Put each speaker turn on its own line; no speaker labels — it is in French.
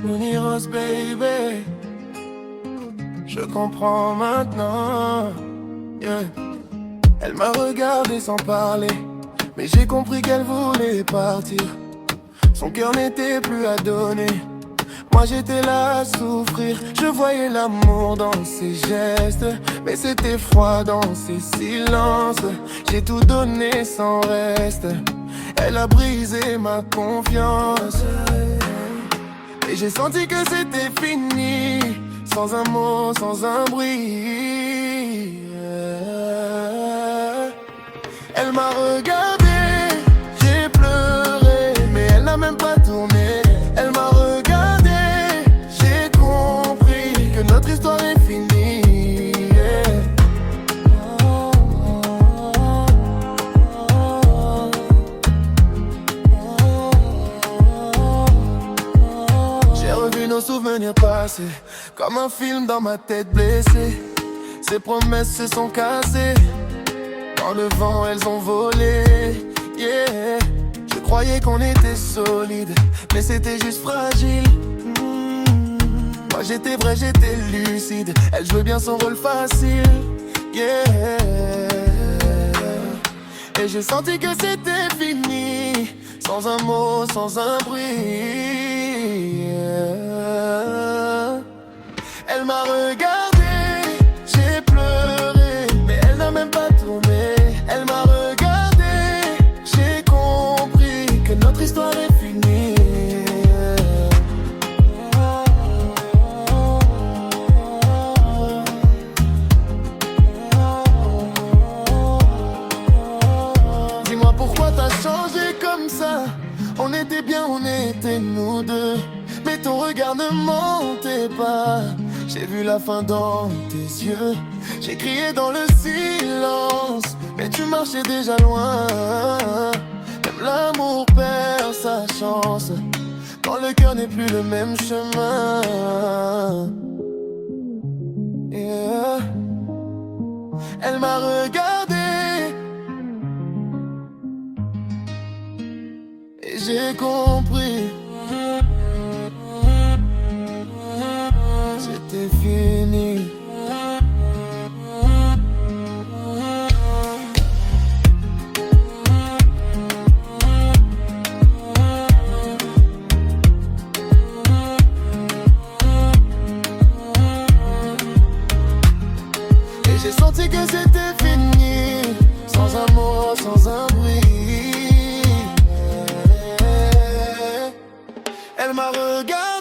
Mooney Rose, baby. Je comprends maintenant, yeah. Elle m'a regardé sans parler, mais j'ai compris qu'elle voulait partir. Son cœur n'était plus à donner, moi j'étais là à souffrir. Je voyais l'amour dans ses gestes, mais c'était froid dans ses silences. J'ai tout donné sans reste, elle a brisé ma confiance. Et j'ai senti que c'était fini, sans un mot, sans un bruit. Elle m'a regardé, j'ai pleuré, mais elle n'a même pas tourné. Elle m'a regardé, j'ai compris que notre histoire est finie. J'ai revu nos souvenirs passés, comme un film dans ma tête blessée. Ses promesses se sont cassées, dans le vent elles ont volé, yeah. Je croyais qu'on était solide, mais c'était juste fragile. Moi j'étais vrai, j'étais lucide, elle jouait bien son rôle facile, yeah. Et j'ai senti que c'était fini, sans un mot, sans un bruit, yeah. Elle m'a regardé, j'ai pleuré, mais elle n'a même pas tourné. Elle m'a regardé, j'ai compris que notre histoire est finie. Dis-moi pourquoi t'as changé comme ça. On était bien, on était nous deux, mais ton regard ne mentait pas. J'ai vu la fin dans tes yeux, j'ai crié dans le silence, mais tu marchais déjà loin. Même l'amour perd sa chance, quand le cœur n'est plus le même chemin, yeah. Elle m'a regardé et j'ai compris, c'était fini. Et j'ai senti que c'était fini, sans un mot, sans un bruit. Elle m'a regardé.